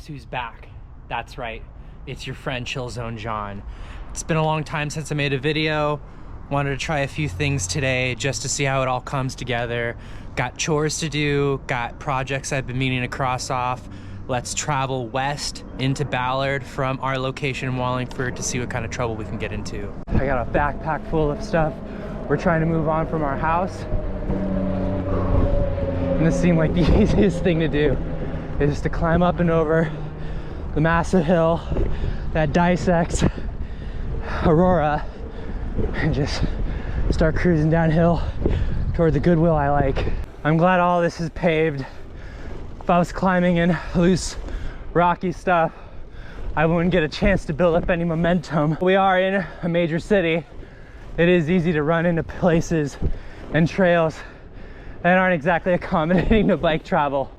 who's back. That's right, it's your friend Chill Zone John. It's been a long time since I made a video. Wanted to try a few things today just to see how it all comes together. Got chores to do, got projects I've been meaning to cross off. Let's travel west into Ballard from our location in Wallingford to see what kind of trouble we can get into. I got a backpack full of stuff. We're trying to move on from our house. And this seemed like the easiest thing to do, is to climb up and over the massive hill that dissects Aurora and just start cruising downhill toward the Goodwill I like. I'm glad all this is paved. If I was climbing in loose, rocky stuff, I wouldn't get a chance to build up any momentum. We are in a major city. It is easy to run into places and trails that aren't exactly accommodating to bike travel.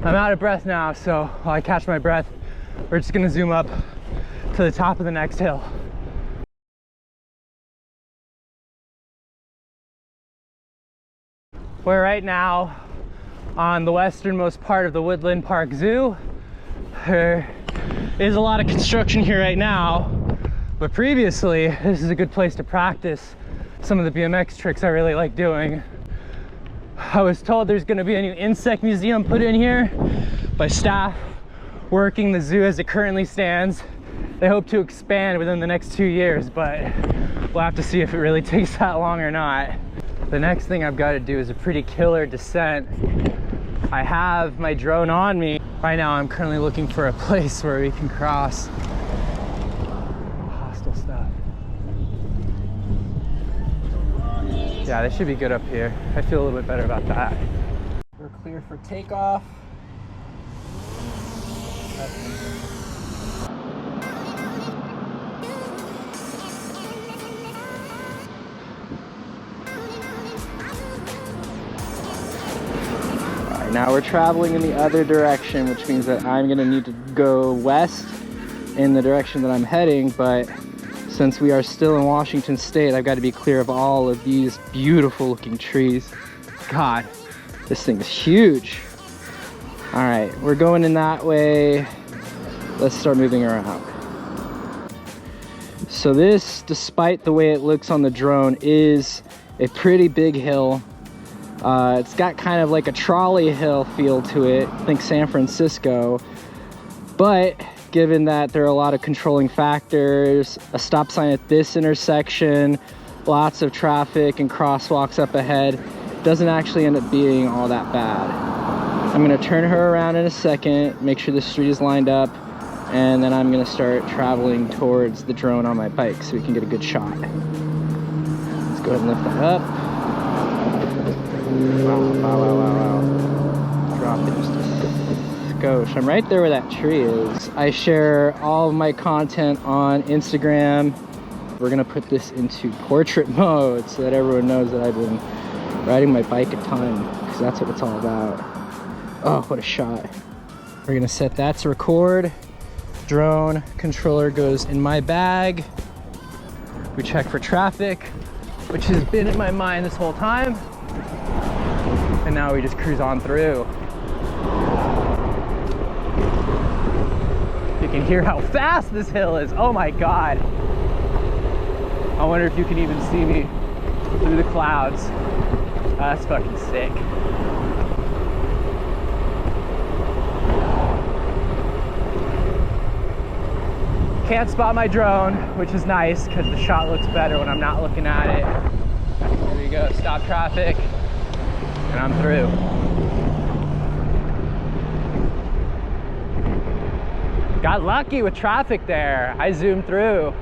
I'm out of breath now, so while I catch my breath, we're just gonna zoom up to the top of the next hill. We're right now on the westernmost part of the Woodland Park Zoo. There is a lot of construction here right now, but previously this is a good place to practice some of the BMX tricks I really like doing. I was told there's going to be a new insect museum put in here by staff working the zoo as it currently stands. They hope to expand within the next 2 years, but we'll have to see if it really takes that long or not. The next thing I've got to do is a pretty killer descent. I have my drone on me. Right now I'm currently looking for a place where we can cross. Hostile stuff. Yeah, they should be good up here. I feel a little bit better about that. We're clear for takeoff. Alright, now we're traveling in the other direction, which means that I'm gonna need to go west in the direction that I'm heading, but since we are still in Washington State, I've got to be clear of all of these beautiful looking trees. God, this thing is huge. All right, we're going in that way. Let's start moving around. So this, despite the way it looks on the drone, is a pretty big hill. It's got kind of like a trolley hill feel to it. Think San Francisco, but given that there are a lot of controlling factors, a stop sign at this intersection, lots of traffic and crosswalks up ahead, doesn't actually end up being all that bad. I'm gonna turn her around in a second, make sure the street is lined up, and then I'm gonna start traveling towards the drone on my bike so we can get a good shot. Let's go ahead and lift that up. Wow. Drop it just a skosh. I'm right there where that tree is. I share all of my content on Instagram. We're gonna put this into portrait mode so that everyone knows that I've been riding my bike a ton, because that's what it's all about. Oh, what a shot. We're gonna set that to record. Drone controller goes in my bag. We check for traffic, which has been in my mind this whole time. And now we just cruise on through. You can hear how fast this hill is. Oh my God. I wonder if you can even see me through the clouds. That's fucking sick. Can't spot my drone, which is nice because the shot looks better when I'm not looking at it. Here we go, stop traffic, and I'm through. Got lucky with traffic there. I zoomed through.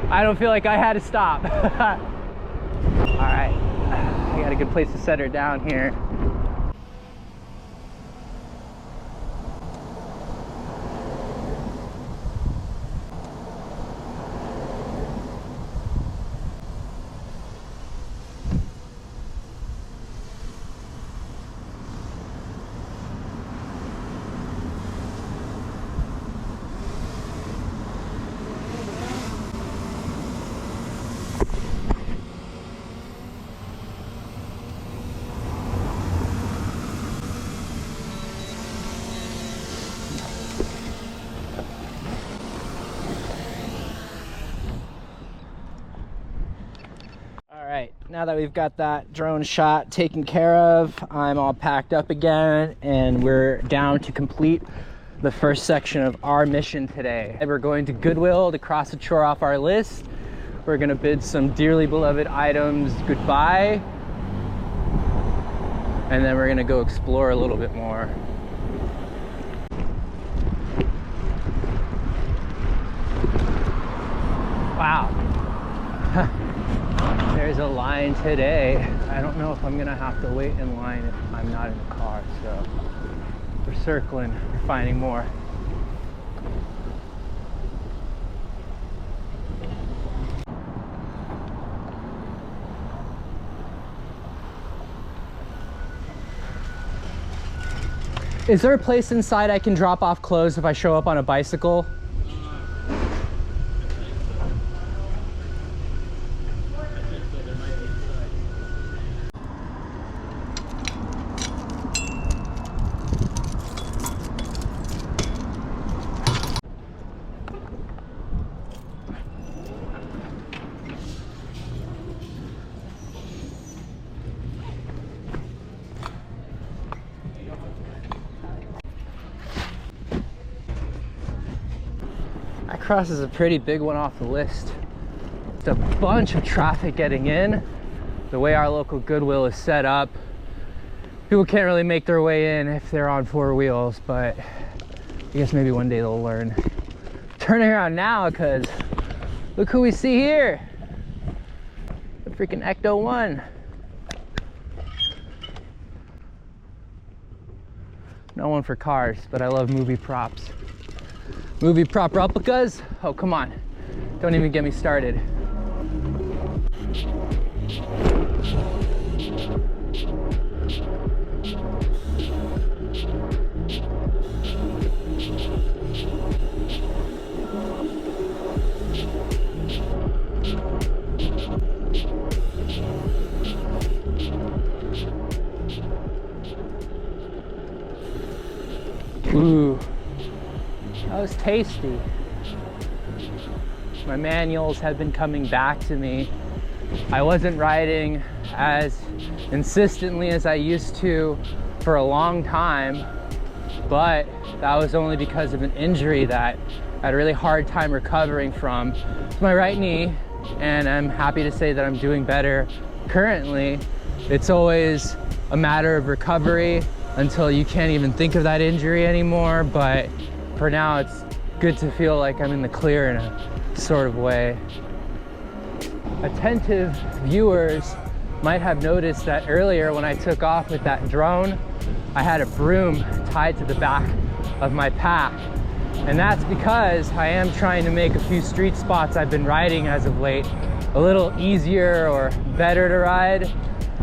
I don't feel like I had to stop. All right, I got a good place to set her down here. now that we've got that drone shot taken care of, I'm all packed up again, and we're down to complete the first section of our mission today. We're going to Goodwill to cross a chore off our list. We're gonna bid some dearly beloved items goodbye, and then we're gonna go explore a little bit more. Wow. There's a line today. I don't know if I'm gonna have to wait in line if I'm not in the car, so we're circling, we're finding more. Is there a place inside I can drop off clothes if I show up on a bicycle? That cross is a pretty big one off the list. It's a bunch of traffic getting in. The way our local Goodwill is set up, people can't really make their way in if they're on four wheels, but I guess maybe one day they'll learn. Turning around now because look who we see here. The freaking Ecto 1. No one for cars, but I love movie props. Movie prop replicas? Oh, come on. Don't even get me started. Ooh. That was tasty. My manuals have been coming back to me. I wasn't riding as insistently as I used to for a long time, but that was only because of an injury that I had a really hard time recovering from. It's my right knee, and I'm happy to say that I'm doing better currently. It's always a matter of recovery until you can't even think of that injury anymore, but for now, it's good to feel like I'm in the clear in a sort of way. Attentive viewers might have noticed that earlier when I took off with that drone, I had a broom tied to the back of my pack. And that's because I am trying to make a few street spots I've been riding as of late a little easier or better to ride.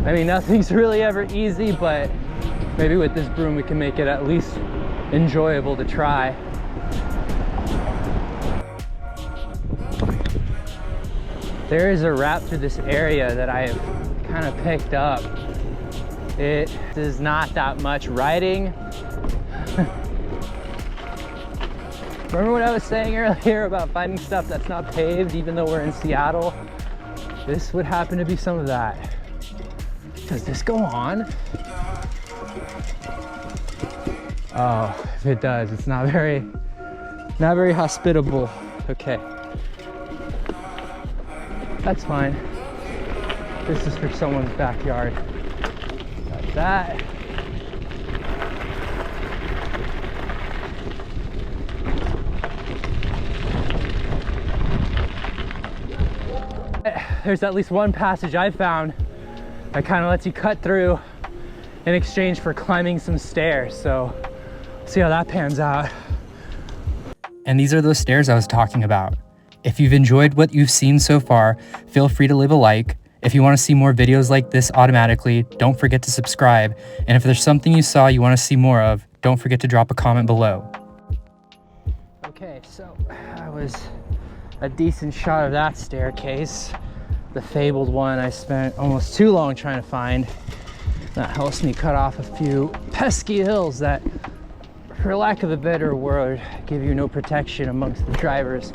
I mean, nothing's really ever easy, but maybe with this broom we can make it at least enjoyable to try. There is a wrap through this area that I have kind of picked up. It is not that much riding. Remember what I was saying earlier about finding stuff that's not paved even though we're in Seattle? This would happen to be some of that. Does this go on? Oh, if it does, it's not very hospitable. Okay. That's fine. This is for someone's backyard. Got that. There's at least one passage I've found that kind of lets you cut through in exchange for climbing some stairs. So see how that pans out. And these are those stairs I was talking about. If you've enjoyed what you've seen so far, feel free to leave a like. If you want to see more videos like this automatically, don't forget to subscribe. And if there's something you saw you want to see more of, don't forget to drop a comment below. Okay, so that was a decent shot of that staircase. The fabled one I spent almost too long trying to find. That helps me cut off a few pesky hills that, for lack of a better word, give you no protection amongst the drivers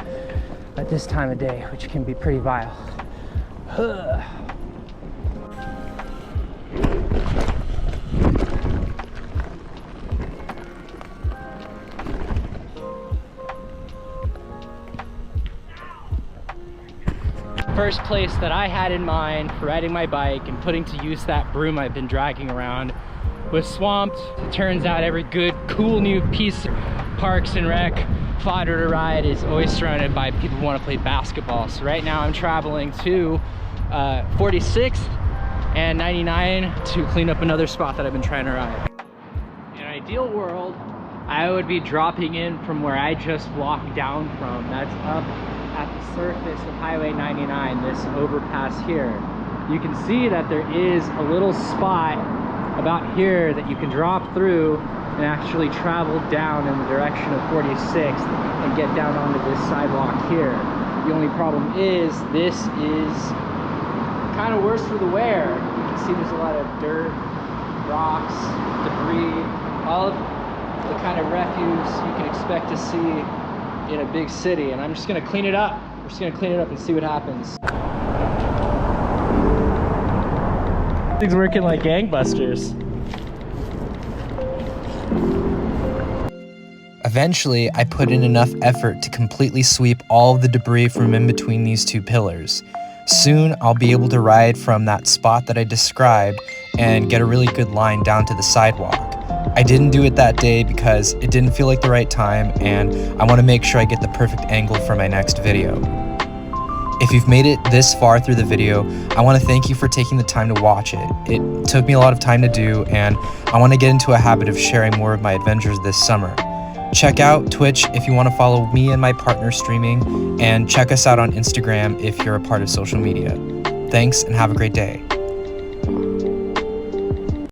at this time of day, which can be pretty vile. First place that I had in mind for riding my bike and putting to use that broom I've been dragging around was swamped. It turns out every good, cool new piece of Parks and Rec fodder to ride is always surrounded by people who want to play basketball. So right now I'm traveling to 46th and 99 to clean up another spot that I've been trying to ride. In an ideal world, I would be dropping in from where I just walked down from. That's up at the surface of Highway 99, this overpass here. You can see that there is a little spot about here that you can drop through and actually travel down in the direction of 46th and get down onto this sidewalk here. The only problem is this is kind of worse for the wear. You can see there's a lot of dirt, rocks, debris, all of the kind of refuse you can expect to see in a big city, and I'm just gonna clean it up. We're just gonna clean it up and see what happens. Things working like gangbusters. Eventually, I put in enough effort to completely sweep all of the debris from in between these two pillars. Soon, I'll be able to ride from that spot that I described and get a really good line down to the sidewalk. I didn't do it that day because it didn't feel like the right time, and I want to make sure I get the perfect angle for my next video. If you've made it this far through the video, I want to thank you for taking the time to watch it. It took me a lot of time to do, and I want to get into a habit of sharing more of my adventures this summer. Check out Twitch if you want to follow me and my partner streaming, and check us out on Instagram if you're a part of social media. Thanks, and have a great day.